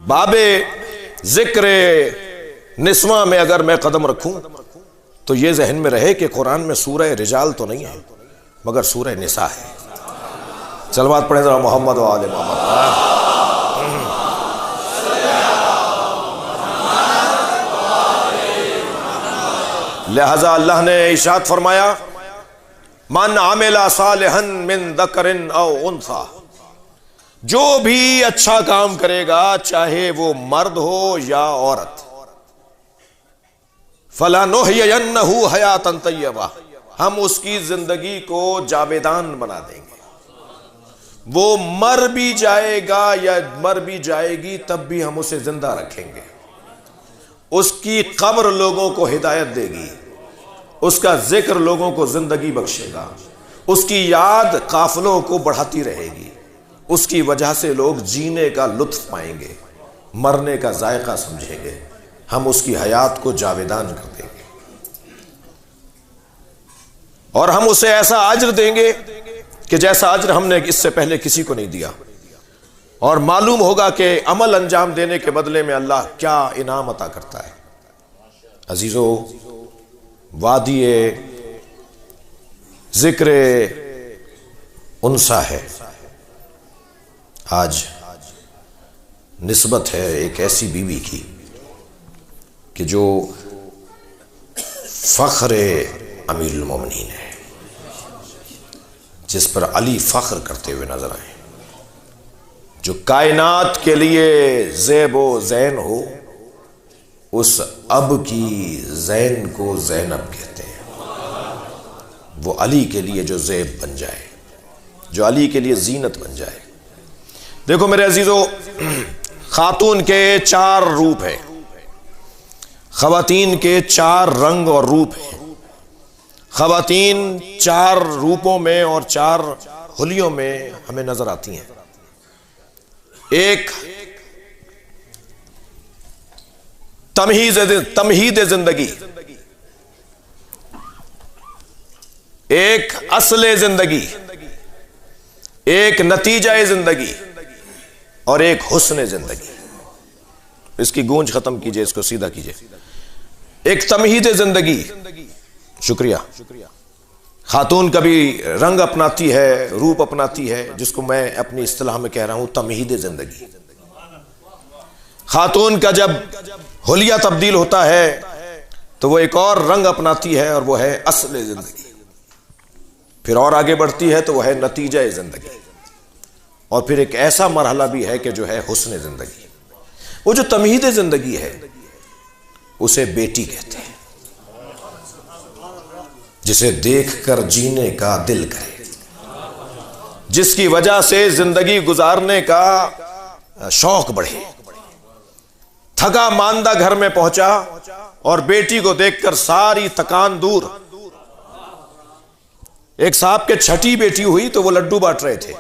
بابے ذکر نسواں میں اگر میں قدم رکھوں تو یہ ذہن میں رہے کہ قرآن میں سورہ رجال تو نہیں ہے مگر سورہ نساء ہے۔ صلوات پڑھیں ذرا محمد و آل محمد۔ لہذا اللہ نے ارشاد فرمایا من عمل صالحا من ذکر او انثی، جو بھی اچھا کام کرے گا چاہے وہ مرد ہو یا عورت، فَلَنُحْيِيَنَّهُ حَيَاةً طَيِّبَةً، ہم اس کی زندگی کو جاویدان بنا دیں گے۔ وہ مر بھی جائے گا یا مر بھی جائے گی تب بھی ہم اسے زندہ رکھیں گے۔ اس کی قبر لوگوں کو ہدایت دے گی، اس کا ذکر لوگوں کو زندگی بخشے گا، اس کی یاد قافلوں کو بڑھاتی رہے گی، اس کی وجہ سے لوگ جینے کا لطف پائیں گے، مرنے کا ذائقہ سمجھیں گے، ہم اس کی حیات کو جاویدان کر دیں گے، اور ہم اسے ایسا اجر دیں گے کہ جیسا اجر ہم نے اس سے پہلے کسی کو نہیں دیا، اور معلوم ہوگا کہ عمل انجام دینے کے بدلے میں اللہ کیا انعام عطا کرتا ہے۔ عزیزو، وادی ذکر انسا ہے، آج نسبت ہے ایک ایسی بیوی کی کہ جو فخر امیر المومنین ہے، جس پر علی فخر کرتے ہوئے نظر آئے، جو کائنات کے لیے زیب و زین ہو، اس اب کی زین کو زینب کہتے ہیں، وہ علی کے لیے جو زیب بن جائے، جو علی کے لیے زینت بن جائے۔ دیکھو میرے عزیزو، خاتون کے 4 روپ ہیں، خواتین کے 4 رنگ اور روپ ہیں، خواتین 4 روپوں میں اور 4 حلیوں میں ہمیں نظر آتی ہیں۔ ایک تمہید زندگی، ایک اصل زندگی، ایک نتیجہ زندگی، اور ایک حسن زندگی۔ اس کی گونج ختم کیجئے، اس کو سیدھا کیجئے۔ ایک تمہید زندگی، شکریہ، خاتون کبھی رنگ اپناتی ہے، روپ اپناتی ہے، جس کو میں اپنی اصطلاح میں کہہ رہا ہوں تمہید زندگی۔ خاتون کا جب حلیہ تبدیل ہوتا ہے تو وہ ایک اور رنگ اپناتی ہے، اور وہ ہے اصل زندگی۔ پھر اور آگے بڑھتی ہے تو وہ ہے نتیجہ زندگی، اور پھر ایک ایسا مرحلہ بھی ہے کہ جو ہے حسن زندگی۔ وہ جو تمہید زندگی ہے اسے بیٹی کہتے ہیں، جسے دیکھ کر جینے کا دل کرے، جس کی وجہ سے زندگی گزارنے کا شوق بڑھے۔ تھکا ماندہ گھر میں پہنچا اور بیٹی کو دیکھ کر ساری تکان دور۔ ایک صاحب کے چھٹی بیٹی ہوئی تو وہ لڈو بانٹ رہے تھے،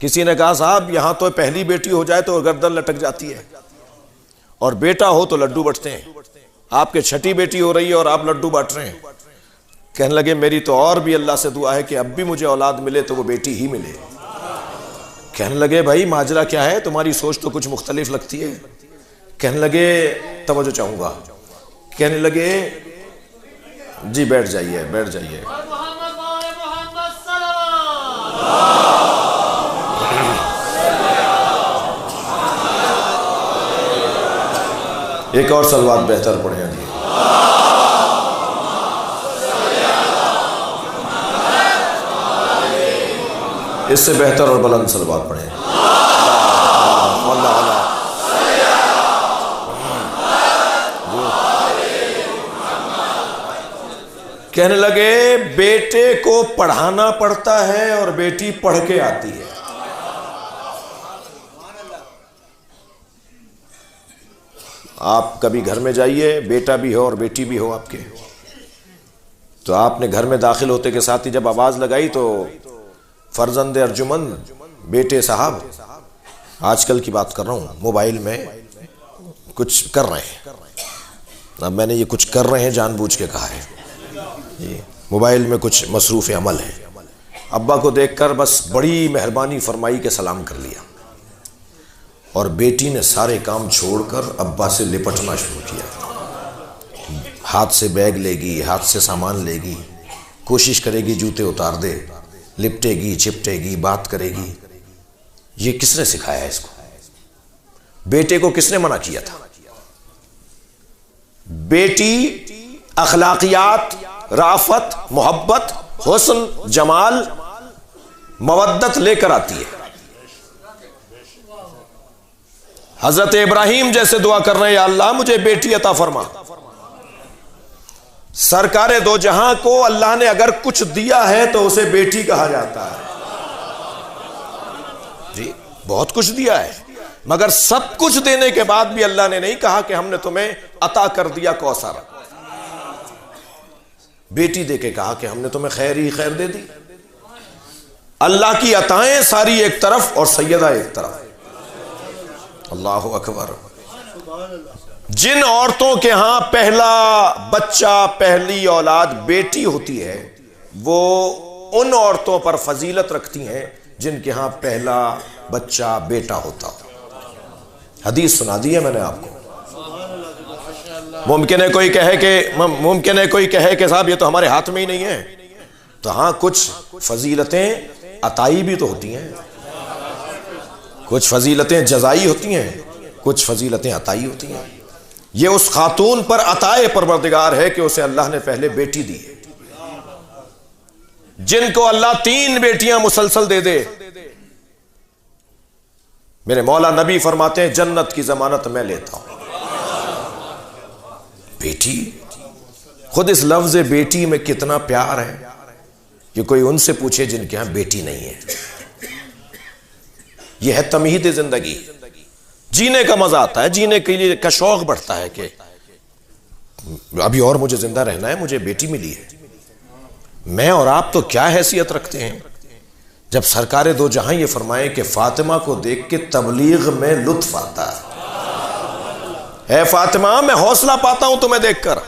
کسی نے کہا صاحب یہاں تو پہلی بیٹی ہو جائے تو گردن لٹک جاتی ہے، اور بیٹا ہو تو لڈو بانٹتے ہیں، آپ کے چھٹی بیٹی ہو رہی ہے اور آپ لڈو بانٹ رہے ہیں۔ کہنے لگے میری تو اور بھی اللہ سے دعا ہے کہ اب بھی مجھے اولاد ملے تو وہ بیٹی ہی ملے۔ کہنے لگے بھائی ماجرا کیا ہے، تمہاری سوچ تو کچھ مختلف لگتی ہے۔ کہنے لگے توجہ چاہوں گا، کہنے لگے جی بیٹھ جائیے بیٹھ جائیے۔ ایک اور صلوات بہتر پڑھیں جی۔ اس سے بہتر اور بلند صلوات پڑھیں۔ کہنے لگے بیٹے کو پڑھانا پڑتا ہے اور بیٹی پڑھ کے آتی ہے۔ آپ کبھی گھر میں جائیے، بیٹا بھی ہو اور بیٹی بھی ہو آپ کے، تو آپ نے گھر میں داخل ہوتے کے ساتھ ہی جب آواز لگائی تو فرزند ارجمند بیٹے صاحب، آج کل کی بات کر رہا ہوں، موبائل میں کچھ کر رہے ہیں، اب میں نے یہ کچھ کر رہے ہیں جان بوجھ کے کہا ہے، موبائل میں کچھ مصروف عمل ہے، ابا کو دیکھ کر بس بڑی مہربانی فرمائی کے سلام کر لیا، اور بیٹی نے سارے کام چھوڑ کر ابا سے لپٹنا شروع کیا۔ ہاتھ سے بیگ لے گی، ہاتھ سے سامان لے گی، کوشش کرے گی جوتے اتار دے، لپٹے گی، چپٹے گی، بات کرے گی۔ یہ کس نے سکھایا ہے اس کو؟ بیٹے کو کس نے منع کیا تھا؟ بیٹی اخلاقیات، رافت، محبت، حسن، جمال، مودت لے کر آتی ہے۔ حضرت ابراہیم جیسے دعا کر رہے ہیں، یا اللہ مجھے بیٹی عطا فرما۔ سرکار دو جہاں کو اللہ نے اگر کچھ دیا ہے تو اسے بیٹی کہا جاتا ہے۔ جی بہت کچھ دیا ہے، مگر سب کچھ دینے کے بعد بھی اللہ نے نہیں کہا کہ ہم نے تمہیں عطا کر دیا کوثر۔ بیٹی دے کے کہا کہ ہم نے تمہیں خیر ہی خیر دے دی۔ اللہ کی عطائیں ساری ایک طرف اور سیدہ ایک طرف۔ اللہ اکبر۔ جن عورتوں کے ہاں پہلا بچہ، پہلی اولاد بیٹی ہوتی ہے، وہ ان عورتوں پر فضیلت رکھتی ہیں جن کے ہاں پہلا بچہ بیٹا ہوتا ہو۔ حدیث سنا دی ہے میں نے آپ کو۔ ممکن ہے کوئی کہے کہ صاحب یہ تو ہمارے ہاتھ میں ہی نہیں ہے، تو ہاں کچھ فضیلتیں عطائی بھی تو ہوتی ہیں، کچھ فضیلتیں جزائی ہوتی ہیں، کچھ فضیلتیں عطائی ہوتی ہیں۔ یہ اس خاتون پر عطائے پروردگار ہے کہ اسے اللہ نے پہلے بیٹی دی ہے۔ جن کو اللہ 3 بیٹیاں مسلسل دے دے، میرے مولا نبی فرماتے ہیں جنت کی ضمانت میں لیتا ہوں۔ بیٹی، خود اس لفظ بیٹی میں کتنا پیار ہے، یہ کوئی ان سے پوچھے جن کے ہاں بیٹی نہیں ہے۔ یہ ہے تمہید زندگی۔ جینے کا مزہ آتا ہے، جینے کے لیے کا شوق بڑھتا ہے کہ ابھی اور مجھے زندہ رہنا ہے، مجھے بیٹی ملی ہے۔ میں اور آپ تو کیا حیثیت رکھتے ہیں جب سرکار دو جہاں یہ فرمائے کہ فاطمہ کو دیکھ کے تبلیغ میں لطف آتا ہے۔ اے فاطمہ، میں حوصلہ پاتا ہوں تمہیں دیکھ کر،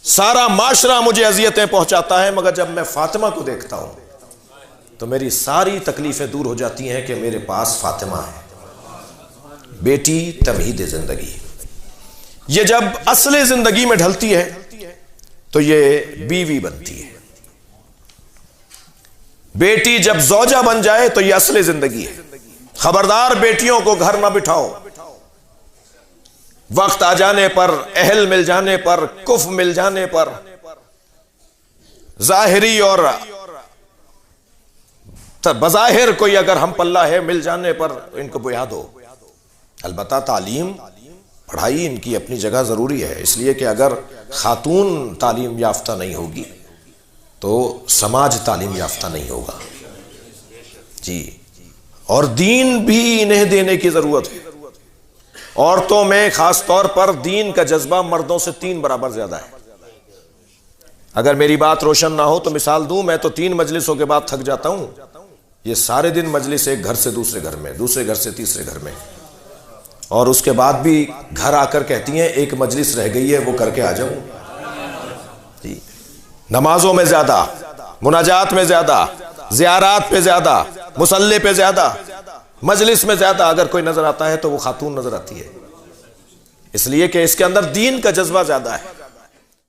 سارا معاشرہ مجھے اذیتیں پہنچاتا ہے، مگر جب میں فاطمہ کو دیکھتا ہوں تو میری ساری تکلیفیں دور ہو جاتی ہیں کہ میرے پاس فاطمہ ہے۔ بیٹی تمہید زندگی، یہ جب اصل زندگی میں ڈھلتی ہے تو یہ بیوی بنتی ہے۔ بیٹی جب زوجہ بن جائے تو یہ اصل زندگی ہے۔ خبردار بیٹیوں کو گھر نہ بٹھاؤ، وقت آ جانے پر، اہل مل جانے پر، کف مل جانے پر، ظاہری اور بظاہر کوئی اگر ہم پلہ ہے مل جانے پر ان کو بیا دو۔ البتہ تعلیم، پڑھائی ان کی اپنی جگہ ضروری ہے، اس لیے کہ اگر خاتون تعلیم یافتہ نہیں ہوگی تو سماج تعلیم یافتہ نہیں ہوگا۔ جی، اور دین بھی انہیں دینے کی ضرورت ہے۔ عورتوں میں خاص طور پر دین کا جذبہ مردوں سے 3 برابر زیادہ ہے۔ اگر میری بات روشن نہ ہو تو مثال دوں، میں تو 3 مجلسوں کے بعد تھک جاتا ہوں، یہ سارے دن مجلس ایک گھر سے دوسرے گھر میں، دوسرے گھر سے تیسرے گھر میں، اور اس کے بعد بھی گھر آ کر کہتی ہیں ایک مجلس رہ گئی ہے وہ کر کے آ جاؤں۔ جی، نمازوں میں زیادہ، مناجات میں زیادہ، زیارات پہ زیادہ، مصلی پہ زیادہ، مجلس میں زیادہ اگر کوئی نظر آتا ہے تو وہ خاتون نظر آتی ہے، اس لیے کہ اس کے اندر دین کا جذبہ زیادہ ہے۔